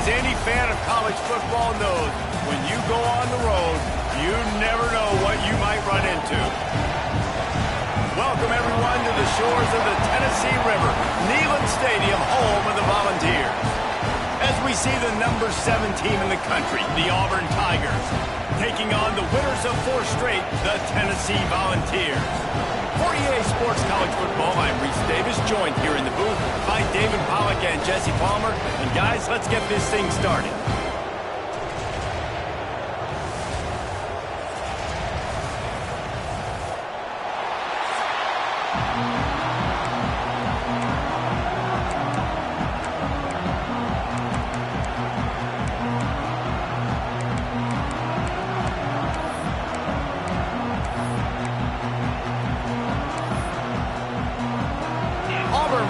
As any fan of college football knows, when you go on the road, you never know what you might run into. Welcome, everyone, to the shores of the Tennessee River, Neyland Stadium, home of the Volunteers. As we see the number 7 team in the country, the Auburn Tigers, taking on the winners of 4 straight, the Tennessee Volunteers. For EA Sports College Football, I'm Reese Davis, joined here in the booth by David Pollack and Jesse Palmer. And guys, let's get this thing started.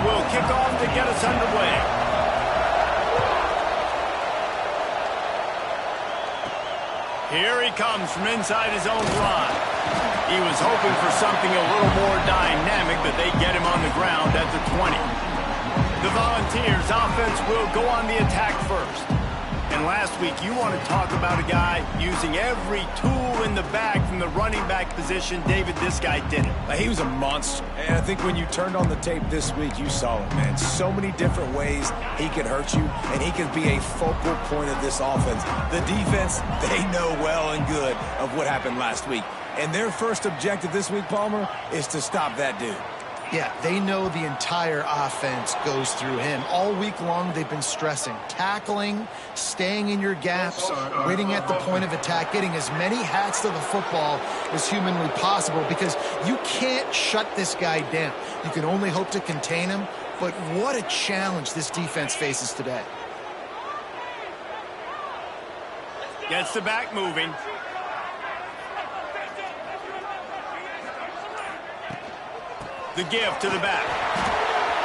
Will kick off to get us underway. Here he comes from inside his own line. He was hoping for something a little more dynamic, but they get him on the ground at the 20. The Volunteers offense will go on the attack first. And last week, you want to talk about a guy using every tool in the bag from the running back position. David, this guy did it. He was a monster. And I think when you turned on the tape this week, you saw it, man. So many different ways he can hurt you, and he can be a focal point of this offense. The defense, they know well and good of what happened last week. And their first objective this week, Palmer, is to stop that dude. Yeah, they know the entire offense goes through him. All week long, they've been stressing. Tackling, staying in your gaps, waiting at the point of attack, getting as many hats to the football as humanly possible because you can't shut this guy down. You can only hope to contain him, but what a challenge this defense faces today. Gets the back moving. The give to the back.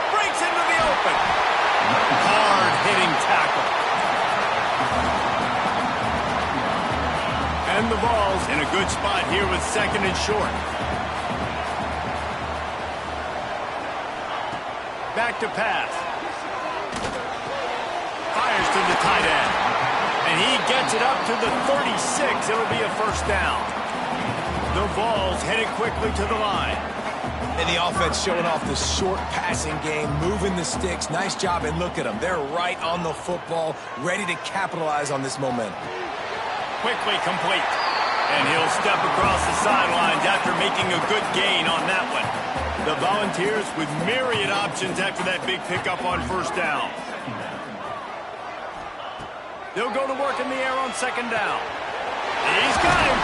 Breaks into the open. Hard-hitting tackle. And the Vols in a good spot here with 2nd and short. Back to pass. Fires to the tight end. And he gets it up to the 36. It'll be a first down. The Vols headed quickly to the line. And the offense showing off the short passing game, moving the sticks. Nice job, and look at them. They're right on the football, ready to capitalize on this momentum. Quickly complete. And he'll step across the sidelines after making a good gain on that one. The Volunteers with myriad options after that big pickup on first down. They'll go to work in the air on 2nd down. He's got him.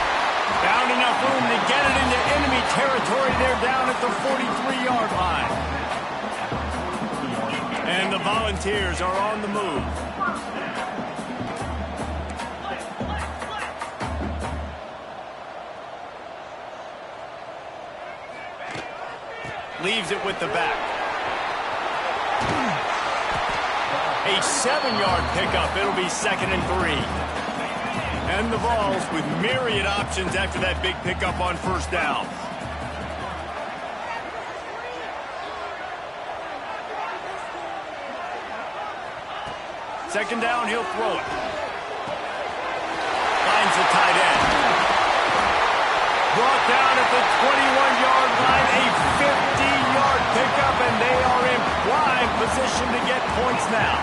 Found enough room to get it into enemy territory. They're down at the 43-yard line. And the Volunteers are on the move. Leaves it with the back. A 7-yard pickup. It'll be 2nd and 3. And the Vols with myriad options after that big pickup on first down. Second down, he'll throw it. Finds the tight end. Brought down at the 21-yard line, a 50-yard pickup, and they are in prime position to get points now.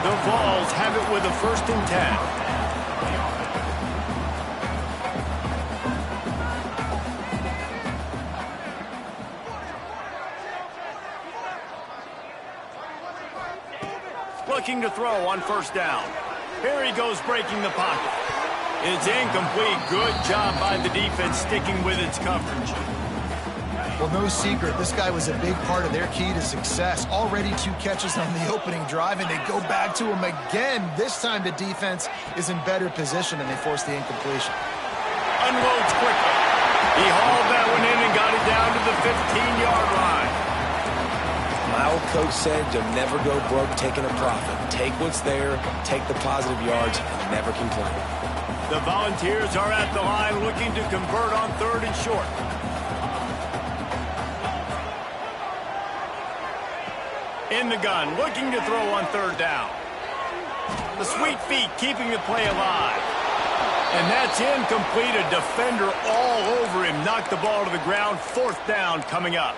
The Vols have it with a 1st and 10. Looking to throw on first down. Here he goes breaking the pocket. It's incomplete. Good job by the defense sticking with its coverage. Well, no secret, this guy was a big part of their key to success. Already 2 catches on the opening drive, and they go back to him again. This time the defense is in better position, and they force the incompletion. Unloads quickly. He hauled that one in and got it down to the 15-yard line. My old coach said you'll never go broke taking a profit. Take what's there, take the positive yards, and never complain. The Volunteers are at the line looking to convert on 3rd and short. In the gun, looking to throw on 3rd down. The sweet feet keeping the play alive. And that's incomplete. A defender all over him. Knocked the ball to the ground. 4th down coming up.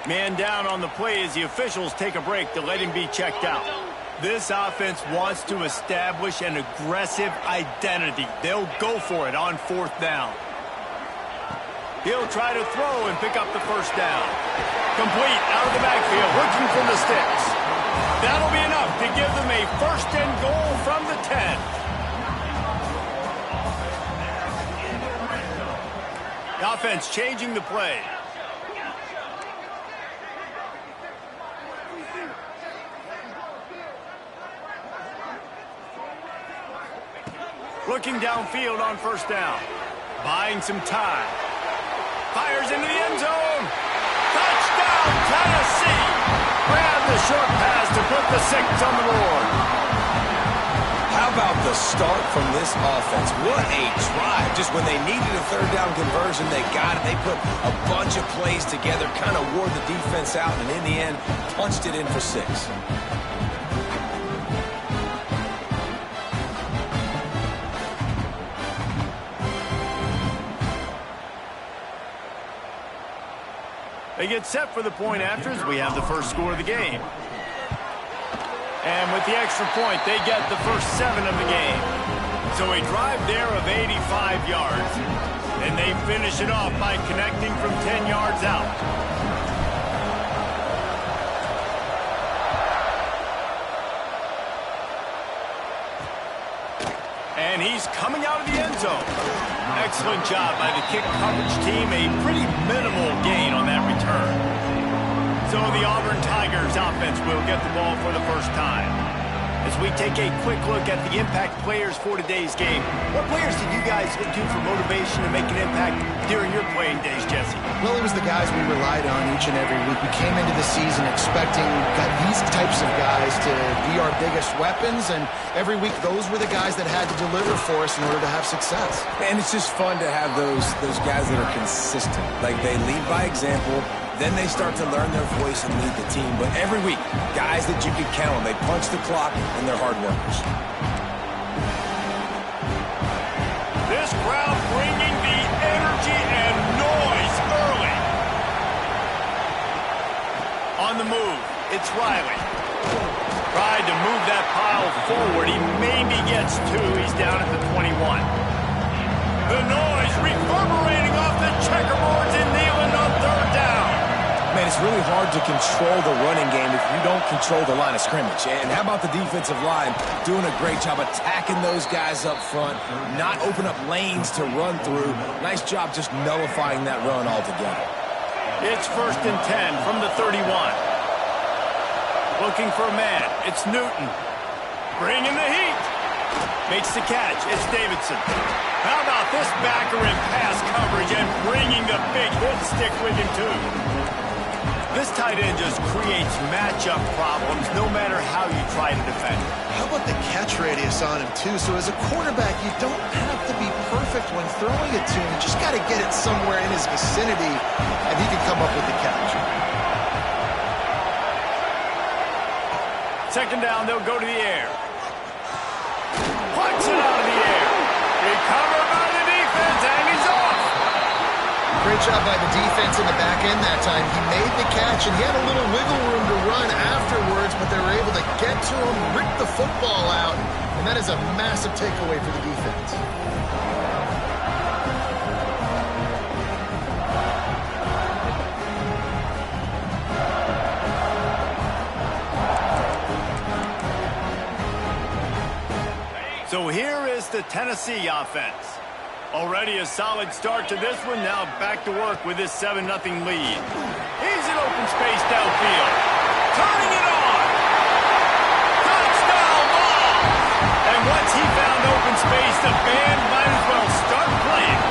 Man down on the play as the officials take a break to let him be checked out. This offense wants to establish an aggressive identity. They'll go for it on 4th down. He'll try to throw and pick up the 1st down. Complete out of the backfield, looking from the sticks. That'll be enough to give them a 1st and goal from the 10. The offense changing the play. Looking downfield on 1st down. Buying some time. Fires into the end zone. Touchdown, Tennessee. Grab the short pass to put the 6 on the board. How about the start from this offense? What a drive. Just when they needed a 3rd down conversion, they got it. They put a bunch of plays together, kind of wore the defense out, and in the end, punched it in for 6. They get set for the point after as we have the first score of the game. And with the extra point, they get the first 7 of the game. So a drive there of 85 yards. And they finish it off by connecting from 10 yards out. And he's coming out of the end zone. Excellent job by the kick coverage team. A pretty minimal gain on that return. So the Auburn Tigers offense will get the ball for the first time. As we take a quick look at the impact players for today's game, what players did you guys look to for motivation to make an impact during your playing days, Jesse? Well, it was the guys we relied on each and every week. We came into the season expecting these types of guys to be our biggest weapons, and every week those were the guys that had to deliver for us in order to have success. And it's just fun to have those guys that are consistent. Like, they lead by example. Then they start to learn their voice and lead the team. But every week, guys that you can count on, they punch the clock, and they're hard workers. This crowd bringing the energy and noise early. On the move, it's Riley. Tried to move that pile forward. He maybe gets 2. He's down at the 21. The noise reverberating off the checkerboards in Neyland on 3rd down. Man, it's really hard to control the running game if you don't control the line of scrimmage. And how about the defensive line doing a great job attacking those guys up front, not open up lanes to run through. Nice job just nullifying that run altogether. It's 1st and 10 from the 31. Looking for a man. It's Newton. Bringing the heat. Makes the catch. It's Davidson. How about this backer in pass coverage and bringing the big hit stick with him, too? This tight end just creates matchup problems no matter how you try to defend. How about the catch radius on him, too? So as a quarterback, you don't have to be perfect when throwing it to him. You just got to get it somewhere in his vicinity, and he can come up with the catch. 2nd down, they'll go to the air. Punch it out of the air. Recovered by the defense, and he's off. Great job by the defense in the back end that time. He made the catch, and he had a little wiggle room to run afterwards, but they were able to get to him, rip the football out, and that is a massive takeaway for the defense. So here is the Tennessee offense. Already a solid start to this one. Now back to work with this 7-0 lead. He's in open space downfield. Turning it on. Touchdown ball. And once he found open space, the band might as well start playing.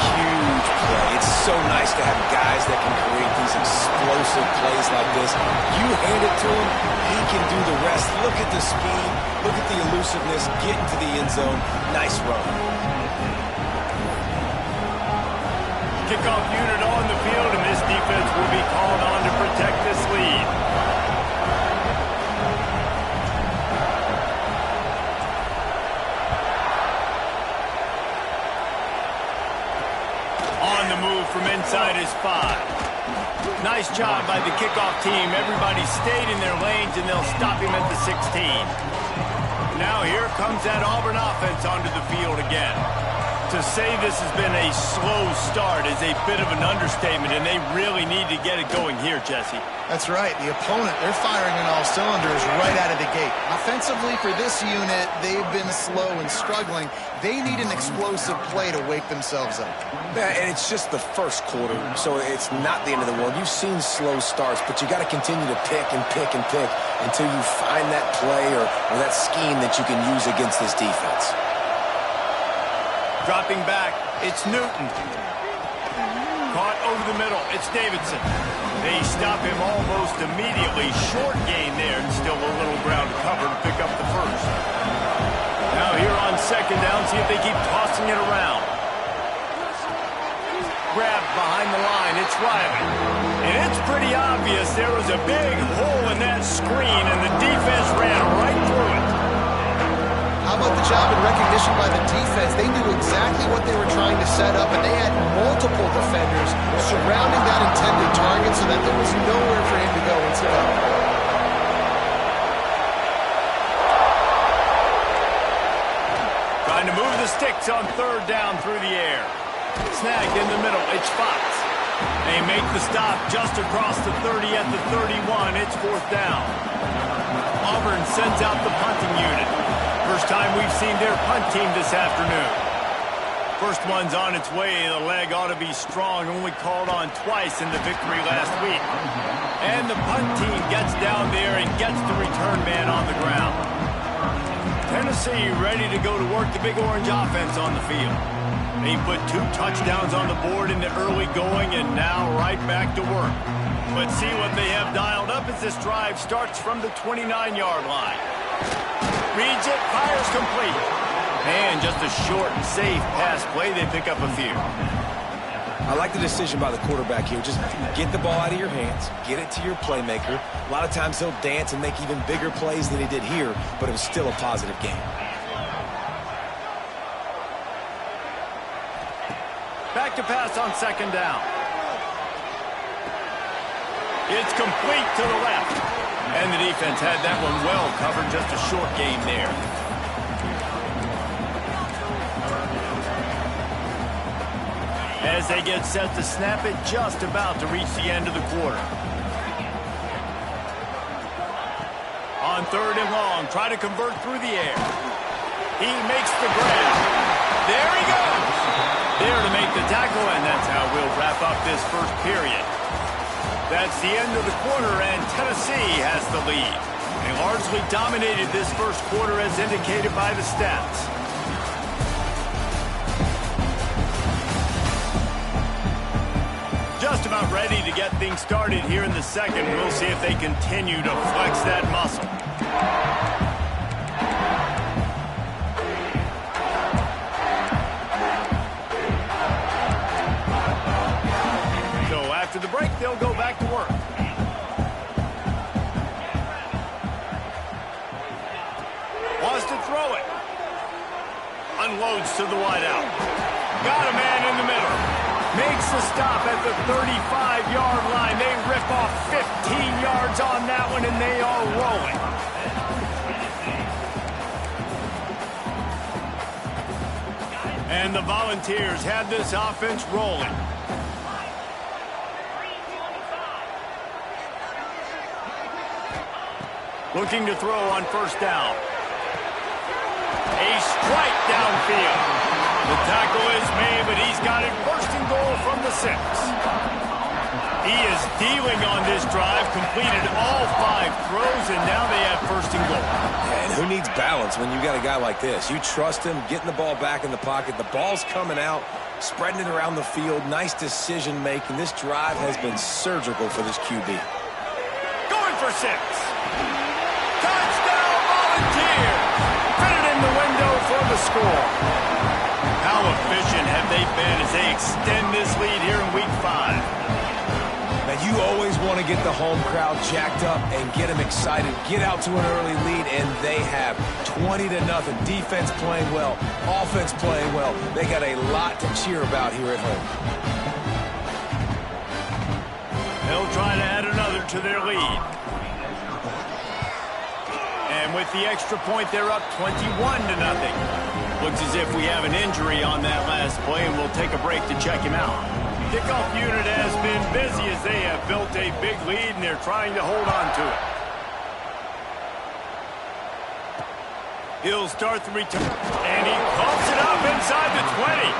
Huge play. It's so nice to have guys that can create these explosive plays like this. You hand it to him, he can do the rest. Look at the speed. Look at the elusiveness. Get into the end zone. Nice run. Kickoff unit on the field, and this defense will be called on to protect this lead. 5. Nice job by the kickoff team. Everybody stayed in their lanes, and they'll stop him at the 16. Now here comes that Auburn offense onto the field again. To say this has been a slow start is a bit of an understatement, and they really need to get it going here, Jesse. That's right. The opponent, they're firing on all cylinders right out of the gate. Offensively for this unit, they've been slow and struggling. They need an explosive play to wake themselves up. Yeah, and it's just the first quarter, so it's not the end of the world. You've seen slow starts, but you got to continue to pick and pick and pick until you find that play or that scheme that you can use against this defense. Dropping back, it's Newton. Caught over the middle, it's Davidson. They stop him almost immediately. Short gain there, and still a little ground to cover to pick up the first. Now here on second down, see if they keep tossing it around. Grabbed behind the line, it's Riley. And it's pretty obvious there was a big hole in that screen, and the defense ran right through it. How about the job and recognition by the defense? They knew exactly what they were trying to set up, and they had multiple defenders surrounding that intended target so that there was nowhere for him to go instead. Trying to move the sticks on third down through the air. Snagged in the middle, it's Fox. They make the stop just across the 30 at the 31. It's fourth down. Auburn sends out the punting unit. First time we've seen their punt team this afternoon. First one's on its way. The leg ought to be strong. Only called on twice in the victory last week. And the punt team gets down there and gets the return man on the ground. Tennessee ready to go to work the Big Orange offense on the field. They put 2 touchdowns on the board in the early going and now right back to work. Let's see what they have dialed up as this drive starts from the 29-yard line. Reads it, fires complete. And just a short and safe pass play, they pick up a few. I like the decision by the quarterback here. Just get the ball out of your hands, get it to your playmaker. A lot of times he'll dance and make even bigger plays than he did here, but it was still a positive game. Back to pass on second down. It's complete to the left. And the defense had that one well covered, just a short gain there. As they get set to snap it, just about to reach the end of the quarter. On third and long, try to convert through the air. He makes the grab. There he goes. There to make the tackle, and that's how we'll wrap up this first period. That's the end of the quarter, and Tennessee has the lead. They largely dominated this first quarter as indicated by the stats. Just about ready to get things started here in the second. We'll see if they continue to flex that muscle. After the break, they'll go back to work. Wants to throw it. Unloads to the wideout. Got a man in the middle. Makes the stop at the 35-yard line. They rip off 15 yards on that one, and they are rolling. And the Volunteers have this offense rolling. Looking to throw on first down. A strike downfield. The tackle is made, but he's got it first and goal from the 6. He is dealing on this drive, completed all 5 throws, and now they have first and goal. And who needs balance when you got a guy like this? You trust him, getting the ball back in the pocket. The ball's coming out, spreading it around the field. Nice decision making. This drive has been surgical for this QB. Going for 6. Touchdown, Volunteers! Fitted in the window for the score. How efficient have they been as they extend this lead here in Week 5? Now, you always want to get the home crowd jacked up and get them excited. Get out to an early lead, and they have 20-0. Defense playing well, offense playing well. They got a lot to cheer about here at home. closer to their lead. And with the extra point, they're up 21-0. Looks as if we have an injury on that last play, and we'll take a break to check him out. Kickoff unit has been busy as they have built a big lead, and they're trying to hold on to it. He'll start the return, and he pumps it up inside the 20.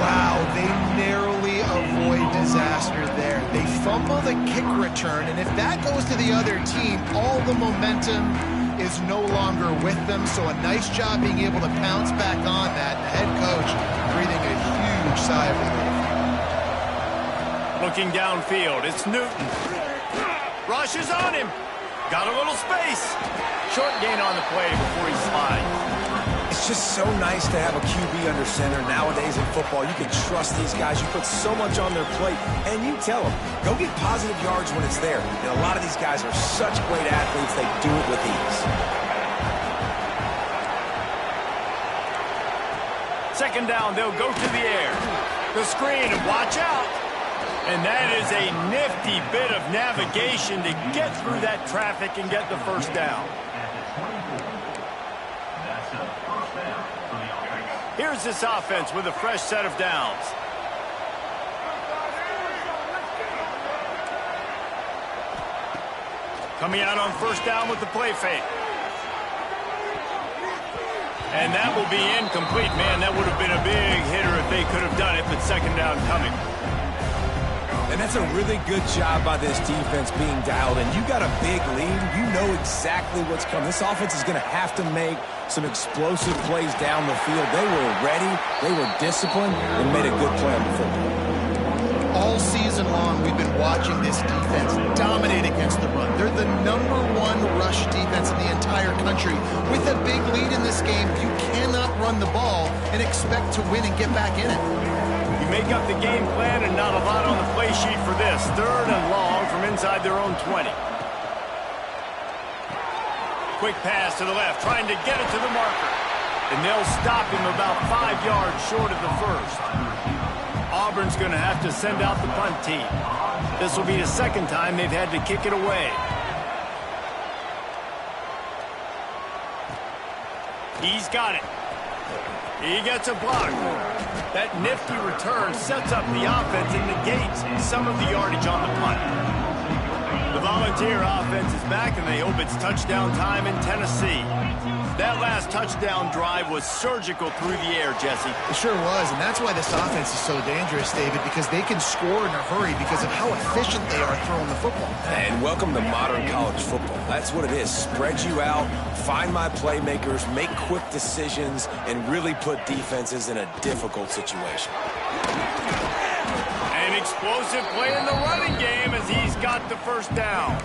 Wow, they narrowly avoid disaster there. They fumble the kick return, and if that goes to the other team, all the momentum is no longer with them. So a nice job being able to pounce back on that. The head coach breathing a huge sigh of relief. Looking downfield, it's Newton. Rushes on him. Got a little space. Short gain on the play before he slides. It's just so nice to have a QB under center. Nowadays in football, you can trust these guys. You put so much on their plate, and you tell them, go get positive yards when it's there. And a lot of these guys are such great athletes, they do it with ease. Second down, they'll go to the air. The screen, and watch out. And that is a nifty bit of navigation to get through that traffic and get the first down. Here's this offense with a fresh set of downs. Coming out on first down with the play fake. And that will be incomplete. Man, that would have been a big hitter if they could have done it, but second down coming. And that's a really good job by this defense being dialed in. You got a big lead. You know exactly what's coming. This offense is going to have to make some explosive plays down the field. They were ready. They were disciplined and made a good play on the football. All season long, we've been watching this defense dominate against the run. They're the #1 rush defense in the entire country. With a big lead in this game, you cannot run the ball and expect to win and get back in it. Make up the game plan and not a lot on the play sheet for this. Third and long from inside their own 20. Quick pass to the left, trying to get it to the marker. And they'll stop him about 5 yards short of the first. Auburn's going to have to send out the punt team. This will be the second time they've had to kick it away. He's got it. He gets a block. That nifty return sets up the offense and negates some of the yardage on the punt. The Volunteer offense is back, and they hope it's touchdown time in Tennessee. That last touchdown drive was surgical through the air, Jesse. It sure was, and that's why this offense is so dangerous, David, because they can score in a hurry because of how efficient they are throwing the football. And welcome to modern college football. That's what it is. Spread you out, find my playmakers, make quick decisions, and really put defenses in a difficult situation. An explosive play in the running game as he's got the first down.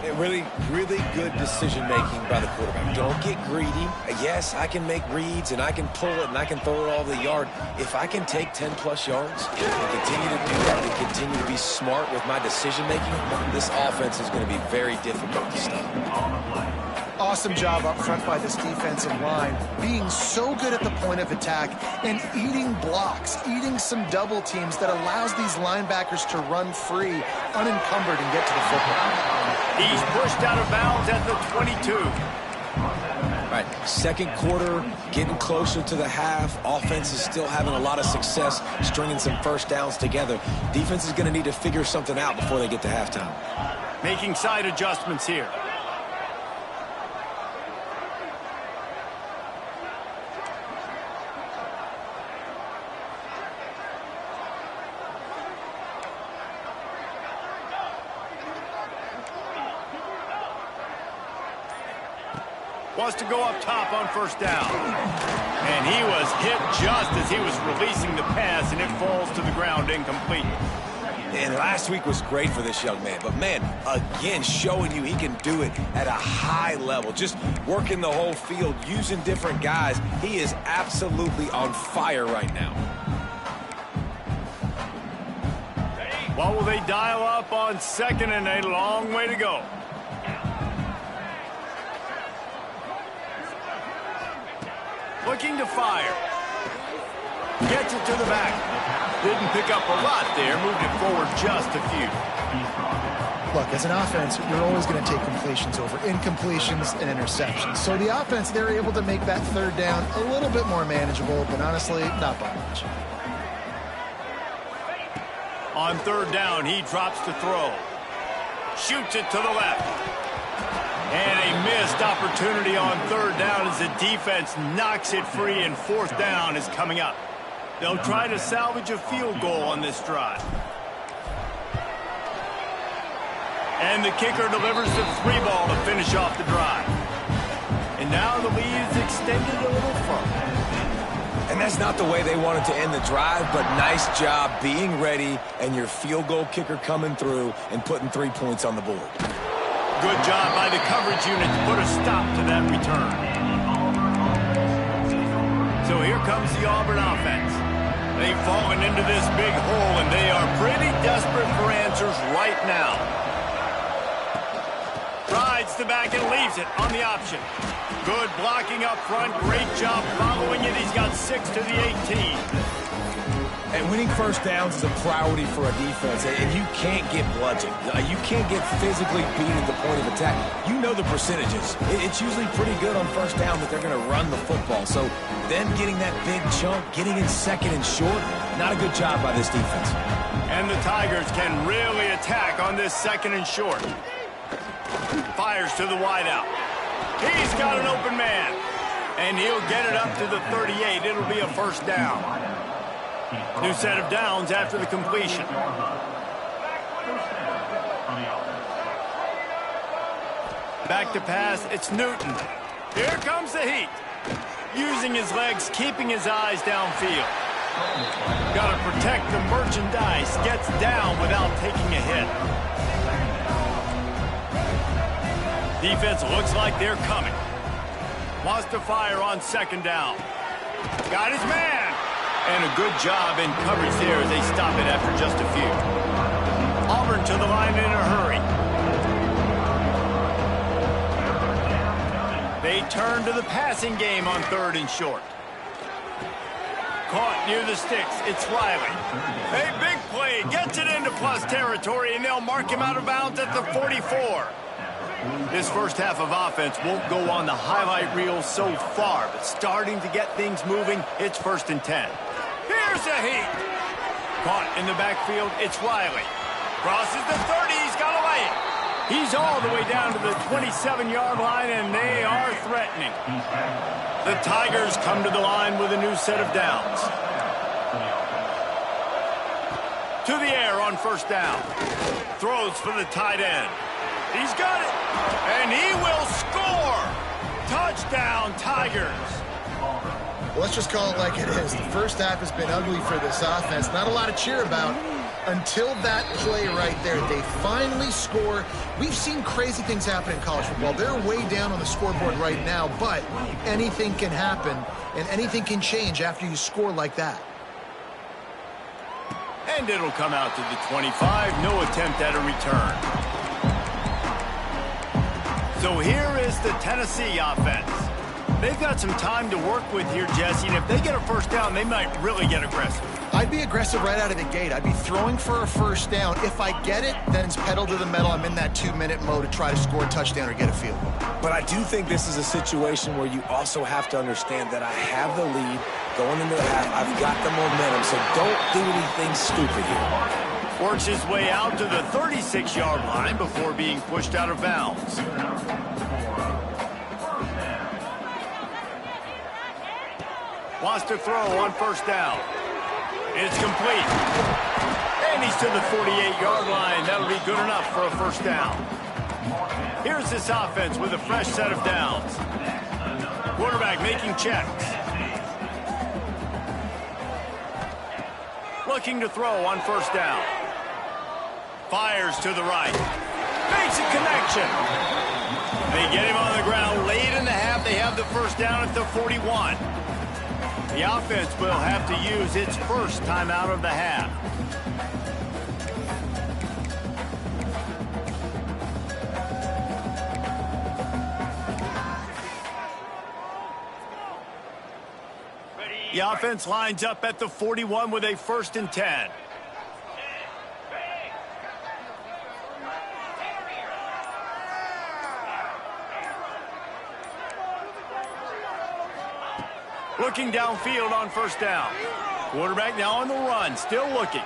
And really good decision-making by the quarterback. Don't get greedy. Yes, I can make reads, and I can pull it, and I can throw it all over the yard. If I can take 10-plus yards and continue to do that and continue to be smart with my decision-making, this offense is going to be very difficult to stop. Awesome job up front by this defensive line, being so good at the point of attack and eating blocks, eating some double teams that allows these linebackers to run free, unencumbered, and get to the football. He's pushed out of bounds at the 22. All right, second quarter, getting closer to the half. Offense is still having a lot of success stringing some first downs together. Defense is going to need to figure something out before they get to halftime. Making side adjustments here. Wants to go up top on first down. And he was hit just as he was releasing the pass, and it falls to the ground incomplete. And last week was great for this young man. But, man, again, showing you he can do it at a high level. Just working the whole field, using different guys. He is absolutely on fire right now. What will they dial up on second and a long way to go? Looking to fire. Gets it to the back. Didn't pick up a lot there. Moved it forward just a few. Look, as an offense, you're always going to take completions over incompletions and interceptions. So the offense, they're able to make that third down a little bit more manageable, but honestly, not by much. On third down, he drops to throw. Shoots it to the left. And a missed opportunity on third down as the defense knocks it free, and fourth down is coming up. They'll try to salvage a field goal on this drive. And the kicker delivers the 3-ball to finish off the drive. And now the lead is extended a little further. And that's not the way they wanted to end the drive, but nice job being ready and your field goal kicker coming through and putting 3 points on the board. Good job by the coverage unit to put a stop to that return. So here comes the Auburn offense. They've fallen into this big hole, and they are pretty desperate for answers right now. Rides the back and leaves it on the option. Good blocking up front. Great job following it. He's got 6 to the 18. And winning first downs is a priority for a defense, and you can't get bludgeoned. You can't get physically beat at the point of attack. You know the percentages. It's usually pretty good on first down that they're going to run the football. So then getting that big chunk, getting in second and short, not a good job by this defense. And the Tigers can really attack on this second and short. Fires to the wideout. He's got an open man. And he'll get it up to the 38. It'll be a first down. New set of downs after the completion. Back to pass, it's Newton. Here comes the heat. Using his legs, keeping his eyes downfield. Got to protect the merchandise. Gets down without taking a hit. Defense looks like they're coming. Wants to fire on second down. Got his man. And a good job in coverage there as they stop it after just a few. Auburn to the line in a hurry. They turn to the passing game on third and short. Caught near the sticks. It's Riley. A big play. Gets it into plus territory, and they'll mark him out of bounds at the 44. This first half of offense won't go on the highlight reel so far, but starting to get things moving, it's 1st and 10. Here's a heat. Caught in the backfield, it's Riley. Crosses the 30, he's got to lay it. He's all the way down to the 27-yard line, and they are threatening. The Tigers come to the line with a new set of downs. To the air on first down. Throws for the tight end. He's got it, and he will score. Touchdown, Tigers. Well, let's just call it like it is. The first half has been ugly for this offense. Not a lot to cheer about until that play right there. They finally score. We've seen crazy things happen in college football. They're way down on the scoreboard right now, but anything can happen, and anything can change after you score like that. And it'll come out to the 25. No attempt at a return. So here is the Tennessee offense. They've got some time to work with here, Jesse, and if they get a first down, they might really get aggressive. I'd be aggressive right out of the gate. I'd be throwing for a first down. If I get it, then it's pedal to the metal. I'm in that 2-minute mode to try to score a touchdown or get a field goal. But I do think this is a situation where you also have to understand that I have the lead going into the half. I've got the momentum, so don't do anything stupid here. Works his way out to the 36-yard line before being pushed out of bounds. Wants to throw on first down. It's complete. And he's to the 48-yard line. That'll be good enough for a first down. Here's this offense with a fresh set of downs. Quarterback making checks. Looking to throw on first down. Fires to the right. Makes a connection. They get him on the ground late in the half. They have the first down at the 41. The offense will have to use its first timeout of the half. The offense lines up at the 41 with a 1st and 10. Looking downfield on first down. Quarterback now on the run, still looking.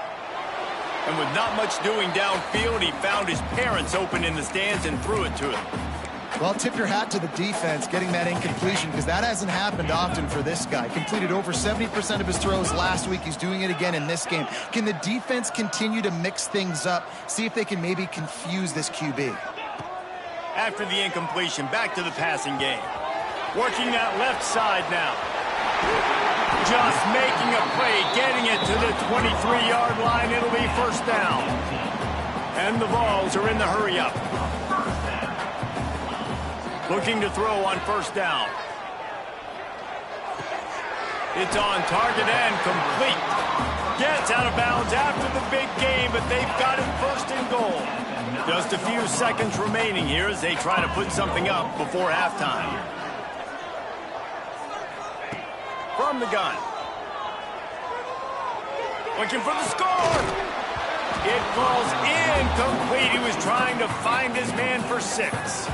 And with not much doing downfield, he found his parents open in the stands and threw it to him. Well, tip your hat to the defense getting that incompletion, because that hasn't happened often for this guy. Completed over 70% of his throws last week. He's doing it again in this game. Can the defense continue to mix things up, see if they can maybe confuse this QB? After the incompletion, back to the passing game. Working that left side now. Just making a play, getting it to the 23-yard line. It'll be first down. And the Vols are in the hurry-up. Looking to throw on first down. It's on target and complete. Gets out of bounds after the big game, but they've got him first and goal. Just a few seconds remaining here as they try to put something up before halftime. From the gun. Looking for the score. It falls incomplete. He was trying to find his man for 6.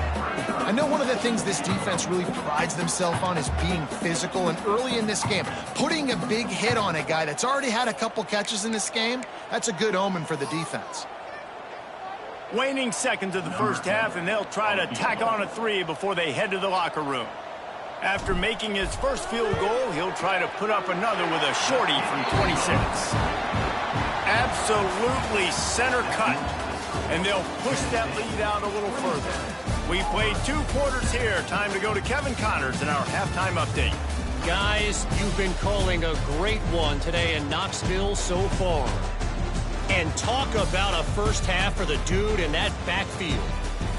I know one of the things this defense really prides themselves on is being physical, and early in this game, putting a big hit on a guy that's already had a couple catches in this game, that's a good omen for the defense. Waning seconds of the first half, and they'll try to tack on a 3 before they head to the locker room. After making his first field goal, he'll try to put up another with a shorty from 26. Absolutely center cut. And they'll push that lead out a little further. We played 2 quarters here. Time to go to Kevin Connors in our halftime update. Guys, you've been calling a great one today in Knoxville so far. And talk about a first half for the dude in that backfield.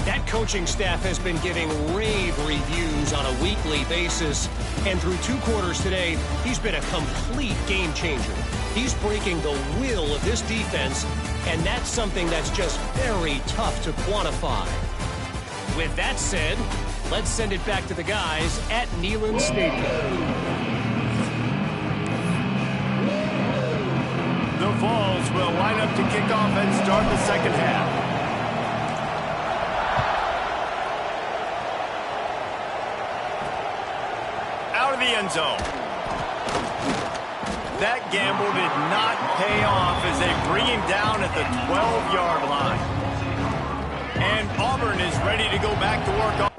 That coaching staff has been giving rave reviews on a weekly basis. And through 2 quarters today, he's been a complete game changer. He's breaking the will of this defense, and that's something that's just very tough to quantify. With that said, let's send it back to the guys at Neyland Stadium. The Vols will line up to kick off and start the second half. Out of the end zone. That gamble did not pay off as they bring him down at the 12-yard line. And Auburn is ready to go back to work on.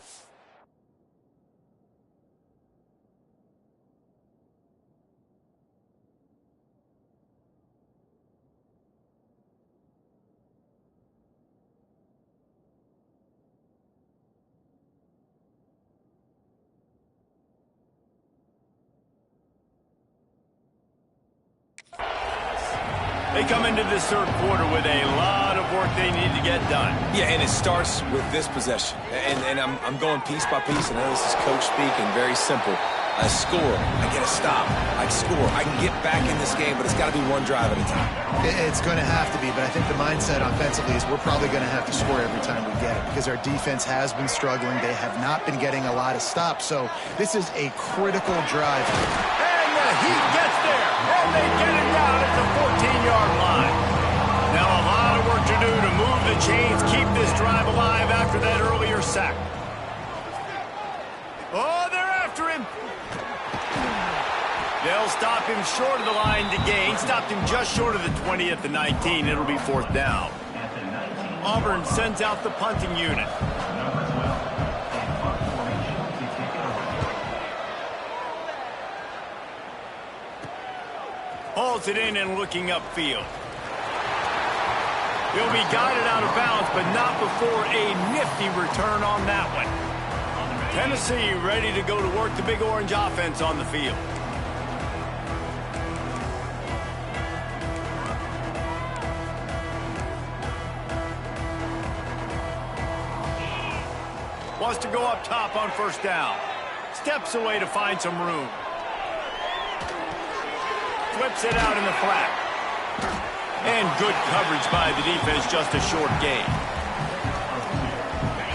They come into this third quarter with a lot of work they need to get done. Yeah, and it starts with this possession. And I'm going piece by piece. I know this is coach speak and very simple. I score. I get a stop. I score. I can get back in this game, but it's got to be one drive at a time. It's going to have to be, but I think the mindset offensively is we're probably going to have to score every time we get it because our defense has been struggling. They have not been getting a lot of stops, so this is a critical drive. And the Heat gets there, and they get it down at the 14-yard line. Now a lot of work to do to move the chains, keep this drive alive after that earlier sack. Oh, they're after him. They'll stop him short of the line to gain. Stopped him just short of the 20 at the 19. It'll be fourth down. Auburn sends out the punting unit. Hauls it in and looking upfield. He'll be guided out of bounds, but not before a nifty return on that one. Tennessee ready to go to work the Big Orange offense on the field. Wants to go up top on first down. Steps away to find some room. Flips it out in the flat. And good coverage by the defense, just a short gain.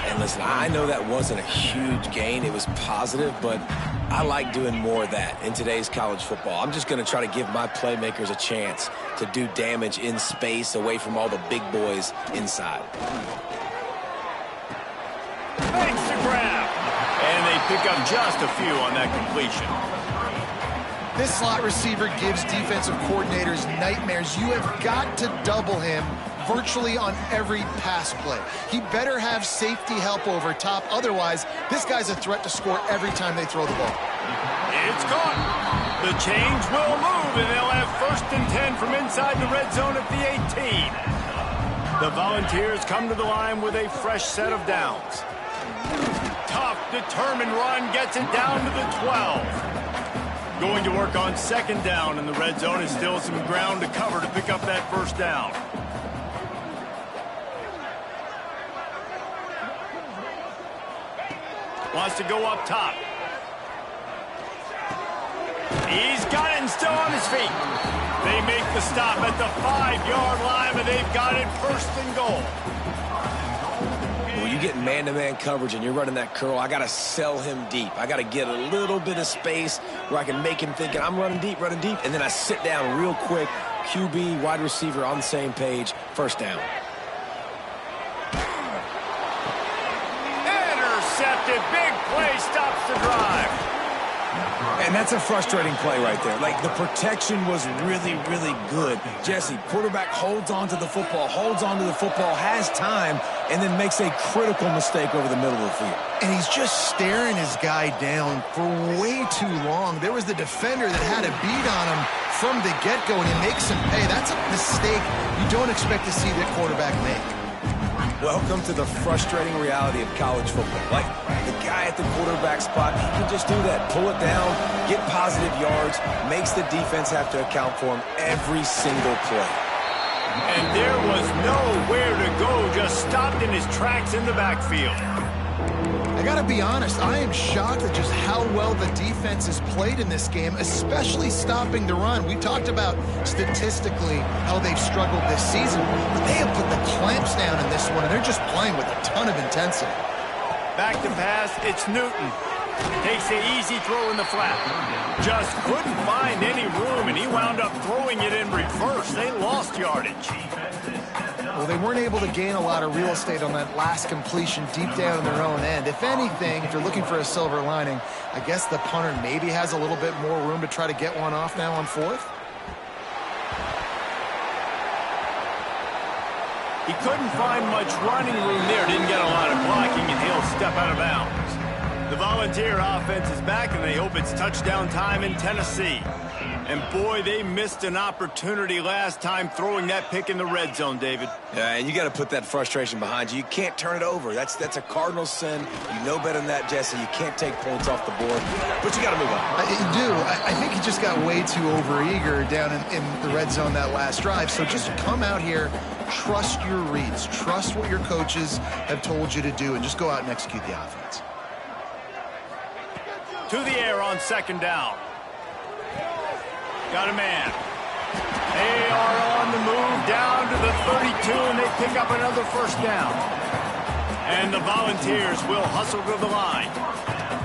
And listen, I know that wasn't a huge gain. It was positive, but I like doing more of that in today's college football. I'm just going to try to give my playmakers a chance to do damage in space away from all the big boys inside. Makes the grab. And they pick up just a few on that completion. This slot receiver gives defensive coordinators nightmares. You have got to double him virtually on every pass play. He better have safety help over top. Otherwise, this guy's a threat to score every time they throw the ball. It's caught. The change will move, and they'll have 1st and 10 from inside the red zone at the 18. The Volunteers come to the line with a fresh set of downs. Tough, determined run gets it down to the 12. Going to work on 2nd down, and the red zone is still some ground to cover to pick up that 1st down. Wants to go up top. He's got it and still on his feet. They make the stop at the 5-yard line, but they've got it 1st and goal. When you get man-to-man coverage and you're running that curl, I got to sell him deep. I got to get a little bit of space where I can make him thinking I'm running deep, and then I sit down real quick. QB, wide receiver on the same page, 1st down. Intercepted, big play, stops the drive. And that's a frustrating play right there. Like, the protection was really, really good. Jesse, quarterback holds on to the football, has time, and then makes a critical mistake over the middle of the field. And he's just staring his guy down for way too long. There was the defender that had a beat on him from the get-go, and he makes him pay. That's a mistake you don't expect to see that quarterback make. Welcome to the frustrating reality of college football. Like, the guy at the quarterback spot, he can just do that. Pull it down, get positive yards, makes the defense have to account for him every single play. And there was nowhere to go, just stopped in his tracks in the backfield. I gotta be honest, I am shocked at just how well the defense has played in this game, especially stopping the run. We talked about statistically how they've struggled this season, but they have put the clamps down in this one, and they're just playing with a ton of intensity. Back to pass, it's Newton. Takes the easy throw in the flat. Just couldn't find any room, and he wound up throwing it in reverse. They lost yardage. Well, they weren't able to gain a lot of real estate on that last completion deep down in their own end. If anything, if you're looking for a silver lining, I guess the punter maybe has a little bit more room to try to get one off now on 4th. He couldn't find much running room there. Didn't get a lot of blocking, and he'll step out of bounds. The Volunteer offense is back, and they hope it's touchdown time in Tennessee. And, boy, they missed an opportunity last time throwing that pick in the red zone, David. Yeah, and you got to put that frustration behind you. You can't turn it over. That's a cardinal sin. You know better than that, Jesse. You can't take points off the board, but you got to move on. You do. I think he just got way too overeager down in the red zone that last drive. So just come out here, trust your reads, trust what your coaches have told you to do, and just go out and execute the offense. To the air on 2nd down. Got a man. They are on the move down to the 32, and they pick up another 1st down. And the Volunteers will hustle to the line.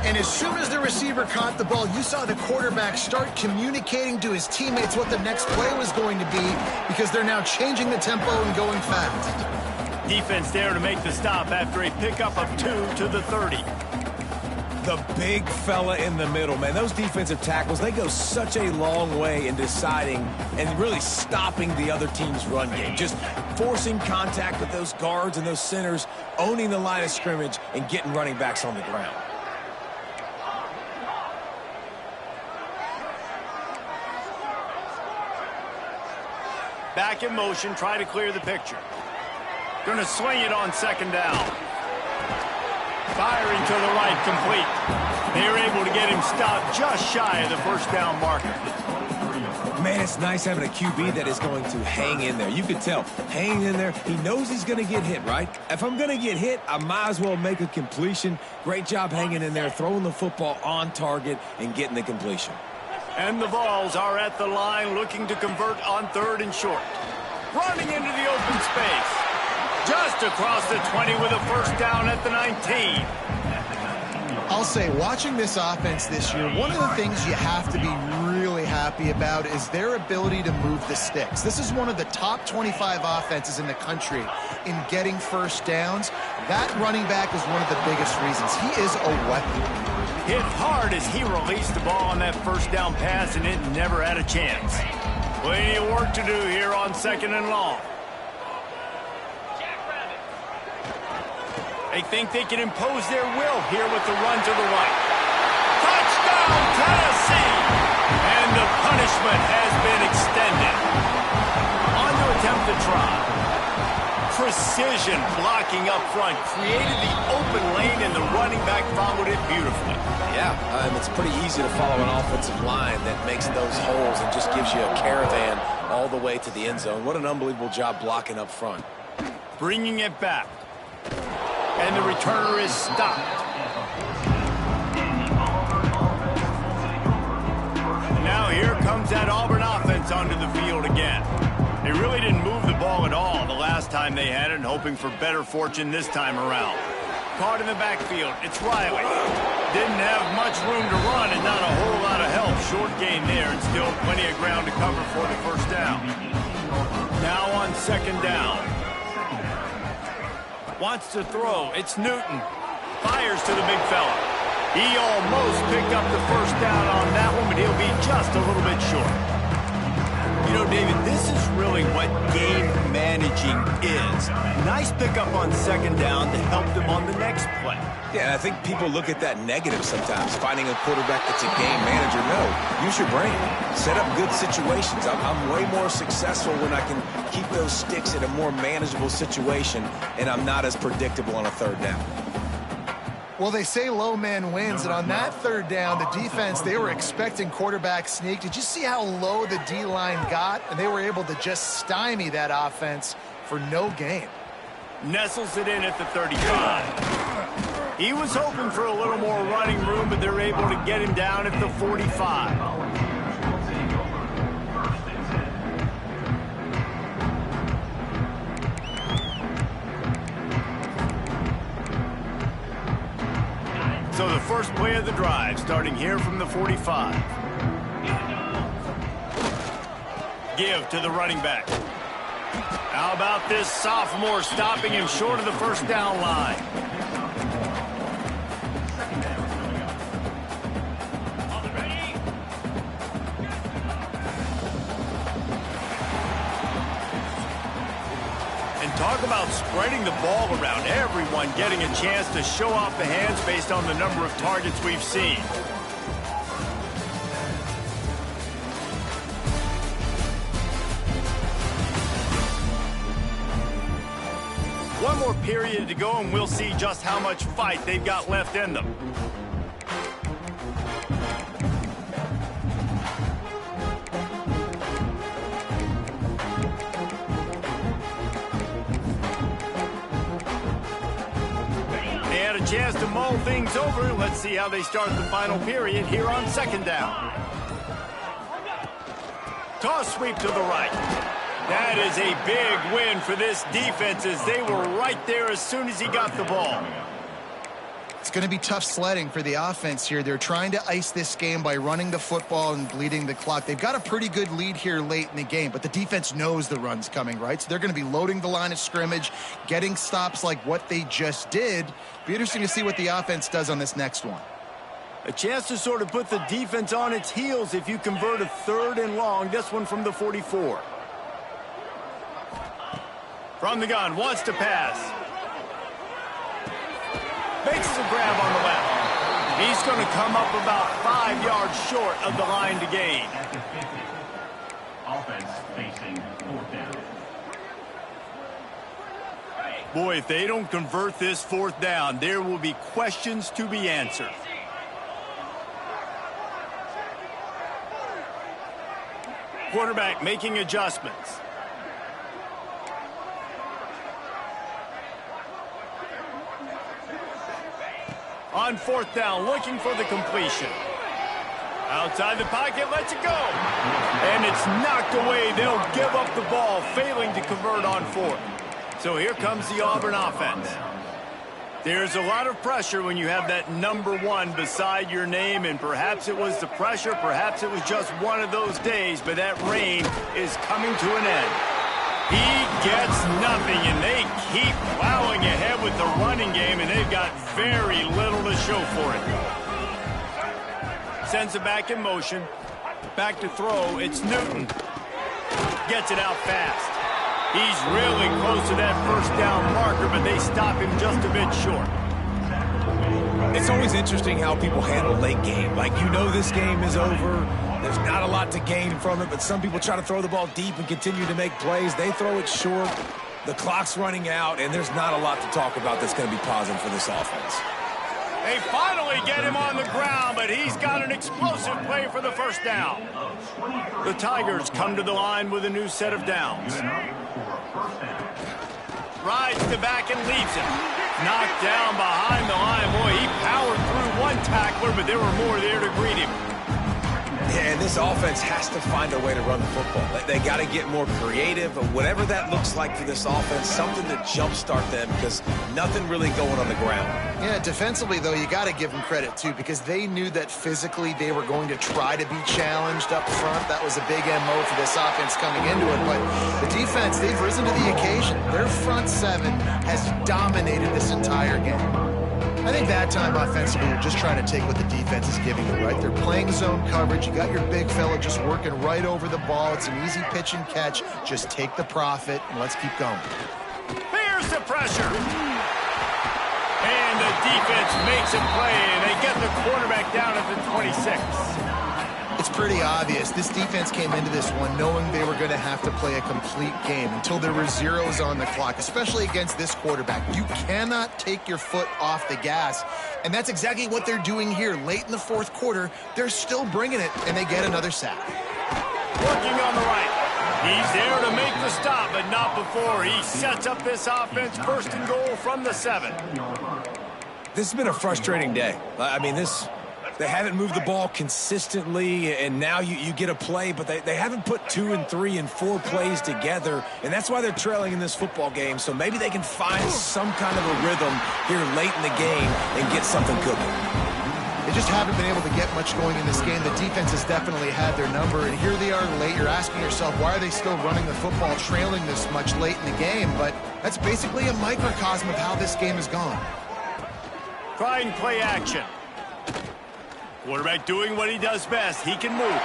And as soon as the receiver caught the ball, you saw the quarterback start communicating to his teammates what the next play was going to be, because they're now changing the tempo and going fast. Defense there to make the stop after a pickup of 2 to the 30. The big fella in the middle, man. Those defensive tackles, they go such a long way in deciding and really stopping the other team's run game. Just forcing contact with those guards and those centers, owning the line of scrimmage, and getting running backs on the ground. Back in motion, try to clear the picture. Gonna swing it on 2nd down. Firing to the right, complete. They were able to get him stopped just shy of the 1st down marker. Man, it's nice having a QB that is going to hang in there. You can tell, hanging in there, he knows he's going to get hit, right? If I'm going to get hit, I might as well make a completion. Great job hanging in there, throwing the football on target and getting the completion. And the Vols are at the line looking to convert on 3rd and short. Running into the open space. Just across the 20 with a 1st down at the 19. I'll say, watching this offense this year, one of the things you have to be really happy happy about is their ability to move the sticks. This is one of the top 25 offenses in the country in getting first downs. That running back is one of the biggest reasons. He is a weapon. Hit hard as he released the ball on that first down pass, and it never had a chance. Plenty of work to do here on 2nd and long. They think they can impose their will here with the run to the right. Touchdown, Tennessee! And the punishment has been extended. On to attempt the try. Precision blocking up front created the open lane, and the running back followed it beautifully. Yeah, it's pretty easy to follow an offensive line that makes those holes and just gives you a caravan all the way to the end zone. What an unbelievable job blocking up front. Bringing it back. And the returner is stopped. Now here comes that Auburn offense onto the field again. They really didn't move the ball at all the last time they had it, and hoping for better fortune this time around. Caught in the backfield, it's Riley. Didn't have much room to run and not a whole lot of help. Short gain there, and still plenty of ground to cover for the first down. Now on 2nd down. Wants to throw. It's Newton. Fires to the big fella. He almost picked up the first down on that one, but he'll be just a little bit short. You know, David, this is really what game managing is. Nice pickup on 2nd down to help them on the next play. Yeah, I think people look at that negative sometimes, finding a quarterback that's a game manager. No, use your brain. Set up good situations. I'm way more successful when I can keep those sticks in a more manageable situation, and I'm not as predictable on a 3rd down. Well, they say low man wins, and on that 3rd down, the defense, they were expecting quarterback sneak. Did you see how low the D-line got? And they were able to just stymie that offense for no gain. Nestles it in at the 35. He was hoping for a little more running room, but they're able to get him down at the 45. So the first play of the drive, starting here from the 45. Give to the running back. How about this sophomore stopping him short of the first down line? Talk about spreading the ball around. Everyone getting a chance to show off the hands based on the number of targets we've seen. One more period to go, and we'll see just how much fight they've got left in them. Chance to mull things over. Let's see how they start the final period here on 2nd down. Toss sweep to the right. That is a big win for this defense, as they were right there as soon as he got the ball. It's going to be tough sledding for the offense here. They're trying to ice this game by running the football and bleeding the clock. They've got a pretty good lead here late in the game, but the defense knows the run's coming, right? So they're going to be loading the line of scrimmage, getting stops like what they just did. Be interesting to see what the offense does on this next one. A chance to sort of put the defense on its heels if you convert a 3rd and long. This one from the 44. From the gun, wants to pass. Makes a grab on the left. He's going to come up about 5 yards short of the line to gain. Offense facing 4th down. Boy, if they don't convert this 4th down, there will be questions to be answered. Quarterback making adjustments. On 4th down, looking for the completion. Outside the pocket, lets it go. And it's knocked away. They'll give up the ball, failing to convert on 4th. So here comes the Auburn offense. There's a lot of pressure when you have that number 1 beside your name, and perhaps it was the pressure, perhaps it was just one of those days, but that reign is coming to an end. He gets nothing, and they keep plowing ahead with the running game, and they've got very little to show for it. Sends it back in motion. Back to throw. It's Newton. Gets it out fast. He's really close to that first down marker, but they stop him just a bit short. It's always interesting how people handle late game. Like, you know this game is over. There's not a lot to gain from it, but some people try to throw the ball deep and continue to make plays. They throw it short. The clock's running out, and there's not a lot to talk about that's going to be positive for this offense. They finally get him on the ground, but he's got an explosive play for the first down. The Tigers come to the line with a new set of downs. Rides the back and leaves it. Knocked down behind the line. Boy, he powered through one tackler, but there were more there to greet him. Yeah, and this offense has to find a way to run the football. They got to get more creative, whatever that looks like for this offense, something to jumpstart them, because nothing really going on the ground. Yeah, defensively, though, you got to give them credit, too, because they knew that physically they were going to try to be challenged up front. That was a big MO for this offense coming into it. But the defense, they've risen to the occasion. Their front seven has dominated this entire game. I think that time offensively, you're just trying to take what the defense is giving you, right? They're playing zone coverage. You got your big fella just working right over the ball. It's an easy pitch and catch. Just take the profit, and let's keep going. Here's the pressure. And the defense makes a play, and they get the quarterback down at the 26. It's pretty obvious. This defense came into this one knowing they were going to have to play a complete game until there were zeros on the clock, especially against this quarterback. You cannot take your foot off the gas, and that's exactly what they're doing here. Late in the fourth quarter, they're still bringing it, and they get another sack. Working on the right. He's there to make the stop, but not before. He sets up this offense first and goal from the 7. This has been a frustrating day. I mean, they haven't moved the ball consistently, and now you get a play, but they haven't put 2 and 3 and 4 plays together, and that's why they're trailing in this football game. So maybe they can find some kind of a rhythm here late in the game and get something cooking. They just haven't been able to get much going in this game. The defense has definitely had their number, and here they are late. You're asking yourself, why are they still running the football trailing this much late in the game? But that's basically a microcosm of how this game has gone. Trying play action. Quarterback doing what he does best. He can move.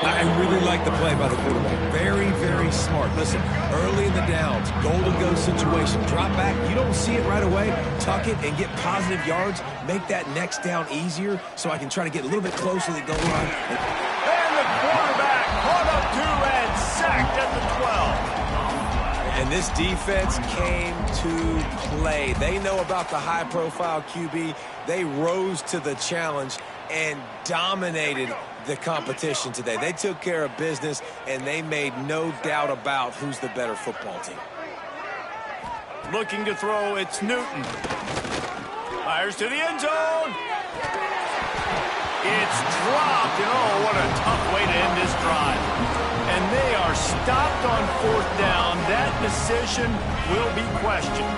I really like the play by the quarterback. Very, very smart. Listen, early in the downs, goal-to-go situation. Drop back. You don't see it right away. Tuck it and get positive yards. Make that next down easier so I can try to get a little bit closer to the goal line. And the quarterback caught up to and sacked at the 12. And this defense came to play. They know about the high-profile QB. They rose to the challenge and dominated the competition today. They took care of business, and they made no doubt about who's the better football team. Looking to throw, it's Newton. Fires to the end zone. It's dropped, and oh, what a tough way to end this drive. And they are stopped on 4th down. That decision will be questioned.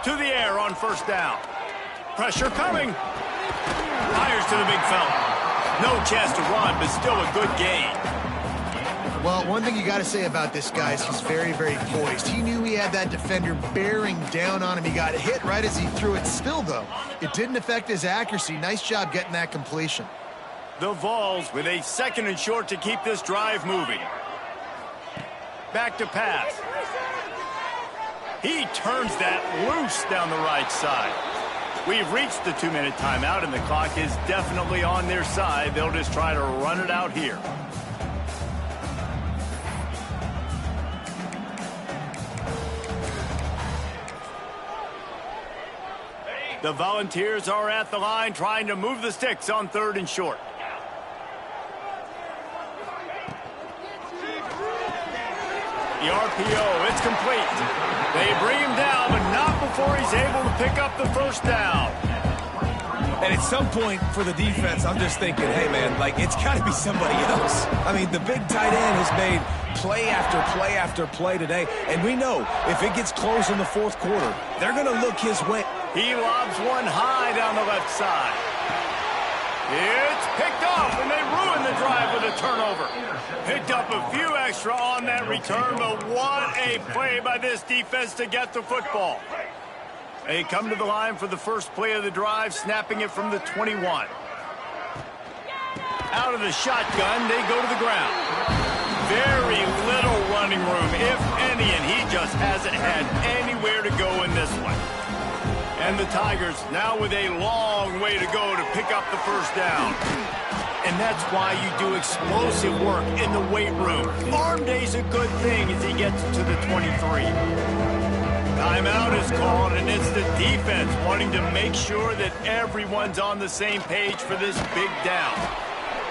To the air on 1st down. Pressure coming. Fires to the big fella. No chance to run, but still a good gain. Well, one thing you got to say about this guy is he's very, very poised. He knew he had that defender bearing down on him. He got hit right as he threw it. Still, though, it didn't affect his accuracy. Nice job getting that completion. The Vols with a 2nd and short to keep this drive moving. Back to pass. He turns that loose down the right side. We've reached the 2-minute timeout, and the clock is definitely on their side. They'll just try to run it out here. The Volunteers are at the line trying to move the sticks on 3rd and short. The RPO, it's complete. They bring him down, but not before he's able to pick up the 1st down. And at some point for the defense, I'm just thinking, hey, man, like, it's got to be somebody else. I mean, the big tight end has made play after play after play today. And we know if it gets close in the fourth quarter, they're going to look his way. He lobs one high down the left side. It's picked off, and they ruin the drive with a turnover. Picked up a few extra on that return, but what a play by this defense to get the football. They come to the line for the first play of the drive, snapping it from the 21. Out of the shotgun, they go to the ground. Very little running room, if any, and he just hasn't had anywhere to go in this one. And the Tigers now with a long way to go to pick up the first down. And that's why you do explosive work in the weight room. Arm day's a good thing as he gets to the 23. Timeout is called, and it's the defense wanting to make sure that everyone's on the same page for this big down.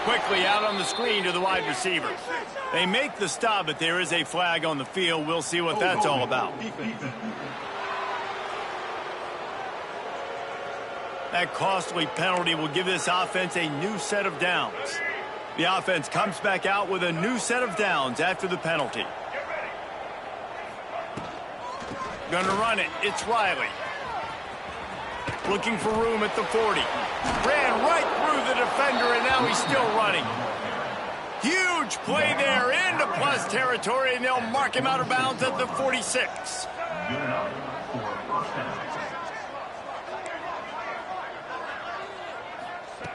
Quickly out on the screen to the wide receiver. They make the stop, but there is a flag on the field. We'll see what that's all about. That costly penalty will give this offense a new set of downs. The offense comes back out with a new set of downs after the penalty. Gonna run it. It's Riley. Looking for room at the 40. Ran right through the defender, and now he's still running. Huge play there into plus territory, and they'll mark him out of bounds at the 46.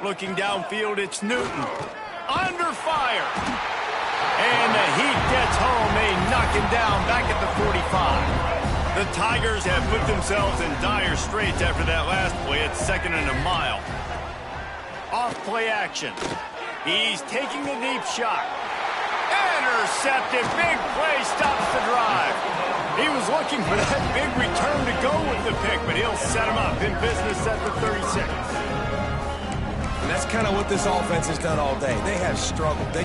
Looking downfield, it's Newton. Under fire. And the heat gets home. They knock him down back at the 45. The Tigers have put themselves in dire straits after that last play at 2nd and a mile. Off play action. He's taking a deep shot. Intercepted. Big play stops the drive. He was looking for that big return to go with the pick, but he'll set him up in business at the 36. And that's kind of what this offense has done all day. They have struggled. They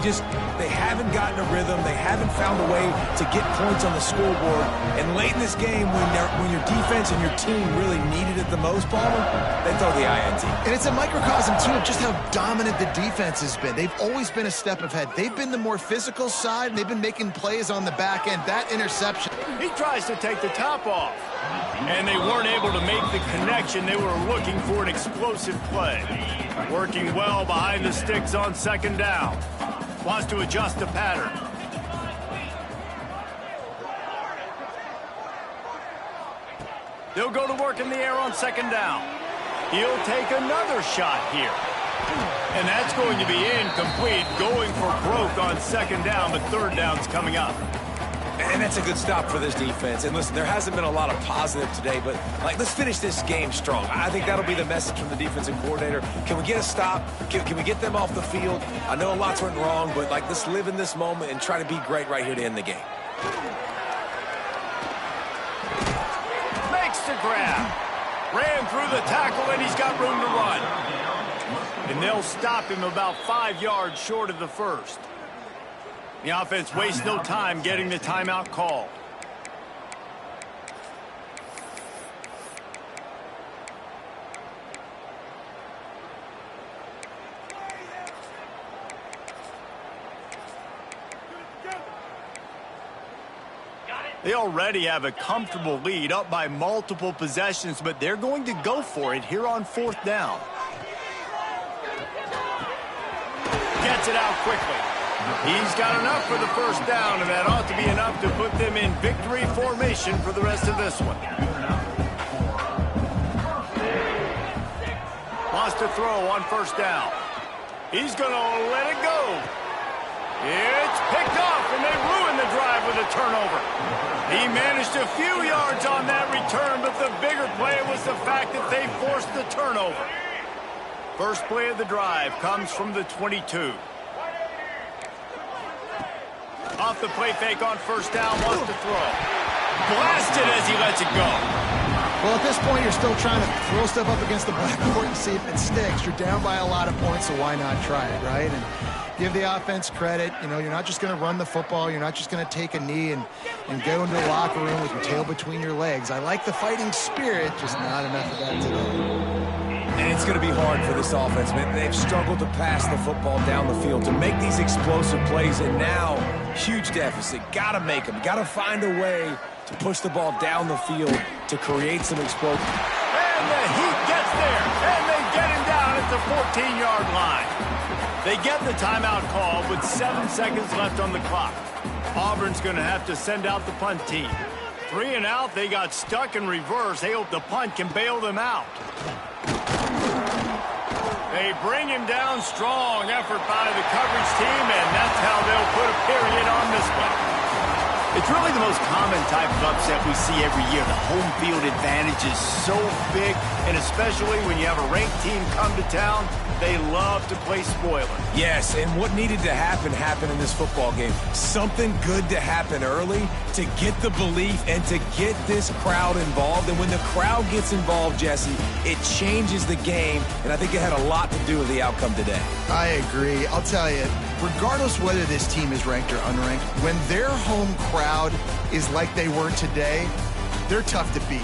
haven't gotten a rhythm. They haven't found a way to get points on the scoreboard. And late in this game, when your defense and your team really needed it the most, Palmer, they throw the INT. And it's a microcosm, too, of just how dominant the defense has been. They've always been a step ahead. They've been the more physical side, and they've been making plays on the back end. That interception. He tries to take the top off. And they weren't able to make the connection. They were looking for an explosive play. Working well behind the sticks on 2nd down. Wants to adjust the pattern. They'll go to work in the air on 2nd down. He'll take another shot here. And that's going to be incomplete. Going for broke on 2nd down, but 3rd down's coming up. And that's a good stop for this defense. And listen, there hasn't been a lot of positive today, but let's finish this game strong. I think that'll be the message from the defensive coordinator. Can we get a stop? Can we get them off the field? I know a lot's went wrong, but let's live in this moment and try to be great right here to end the game. Makes the grab. Ran through the tackle, and he's got room to run. And they'll stop him about 5 yards short of the first. The offense wastes no time getting the timeout call. They already have a comfortable lead, up by multiple possessions, but they're going to go for it here on 4th down. Gets it out quickly. He's got enough for the first down, and that ought to be enough to put them in victory formation for the rest of this one. Wants to throw on 1st down. He's going to let it go. It's picked off, and they ruin the drive with a turnover. He managed a few yards on that return, but the bigger play was the fact that they forced the turnover. First play of the drive comes from the 22. Off the play fake on 1st down, wants to throw. Blasted as he lets it go. Well, at this point, you're still trying to throw stuff up against the backboard and see if it sticks. You're down by a lot of points, so why not try it, right? And give the offense credit. You know, you're not just going to run the football. You're not just going to take a knee and go into the locker room with your tail between your legs. I like the fighting spirit, just not enough of that today. And it's going to be hard for this offense, man. They've struggled to pass the football down the field, to make these explosive plays, and now, huge deficit. Got to make them. Got to find a way to push the ball down the field to create some explosion. And the Heat gets there, and they get him down at the 14-yard line. They get the timeout call with 7 seconds left on the clock. Auburn's going to have to send out the punt team. 3 and out, they got stuck in reverse. They hope the punt can bail them out. They bring him down strong. Effort by the coverage team, and that's how they'll put a period on this one. It's really the most common type of upset we see every year. The home field advantage is so big, and especially when you have a ranked team come to town, they love to play spoiler. Yes, and what needed to happen happened in this football game. Something good to happen early to get the belief and to get this crowd involved. And when the crowd gets involved, Jesse, it changes the game, and I think it had a lot to do with the outcome today. I agree. I'll tell you, regardless whether this team is ranked or unranked, when their home crowd is like they were today, they're tough to beat,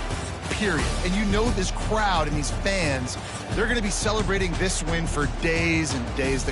period. And you know this crowd and these fans, they're going to be celebrating this win for days and days to come.